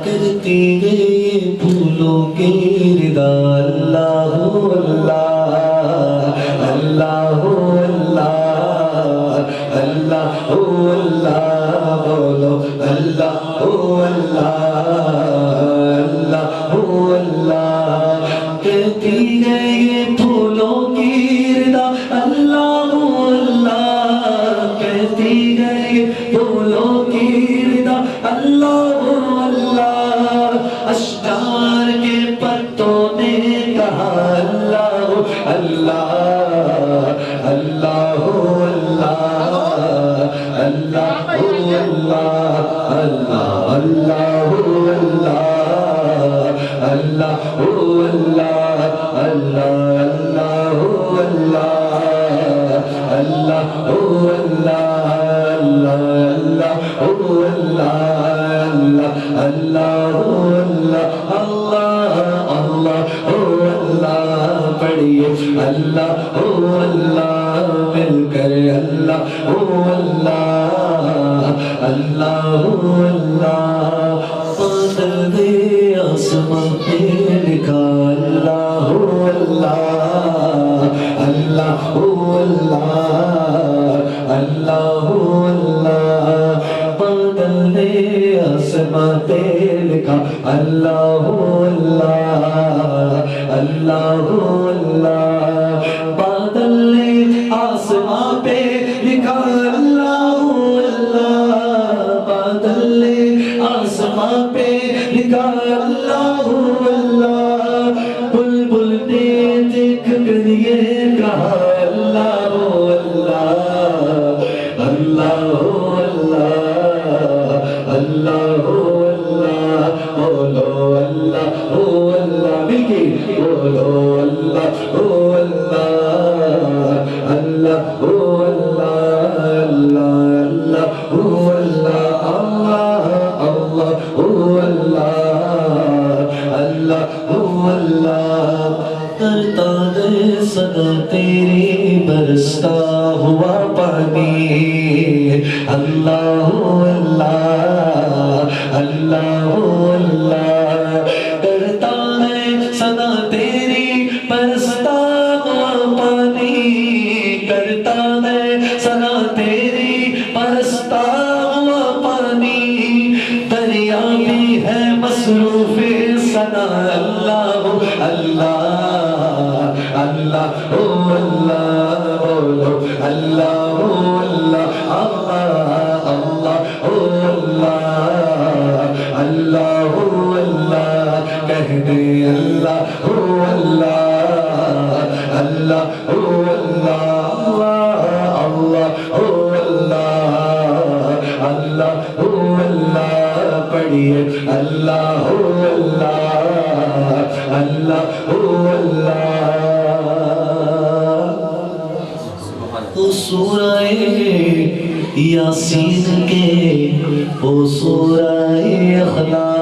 کرتی گئی پھولوں کی ردا اللہ اللہ اللہ اللہ اللہ اللہ بولو اللہ اللہ اللہ کہتی گئی پھولوں کی ردا اللہ اللہ کہتی گئی پھولوں کی ردا اللہ اللہ اشجار کے پتوں نے کہا اللہ اللہ اللہ اللہ اللہ اللہ اللہ اللہ اللہ پڑھیے اللہ اللہ مل کر اللہ اللہ اللہ اللہ بادل دے آسمان پہ لکھا اللہ اللہ اللہ اللہ اللہ بادل دے آسمان پہ لکھا اللہ اللہ اللہ اللہ بادل نے آسمان پہ لکھا اللہ اللہ بادل نے آسمان پہ لکھا اللہ اللہ بلبل نے دیکھ کر یہ کہا اللہ اللہ اللہ اللہ اللہ بولو اللہ اللہ ملکی بولو اللہ اللہ اللہ کرتا ہے صدا تیری برستا ہوا پانی اللہ اللہ اللہ اللہ کرتا ہے صدا تیری برستا ہوا پانی کرتا ہے صدا تیری برستا ہوا پانی دریا بھی ہے مصروف صدا اللہ اللہ اللہ اللہ بولو اللہ اللہ اللہ اللہ اللہ کہہ دے اللہ اللہ اللہ اللہ اللہ اللہ پڑھیے اللہ اللہ اللہ او سورہ یاسین کے او سورہ اخلاص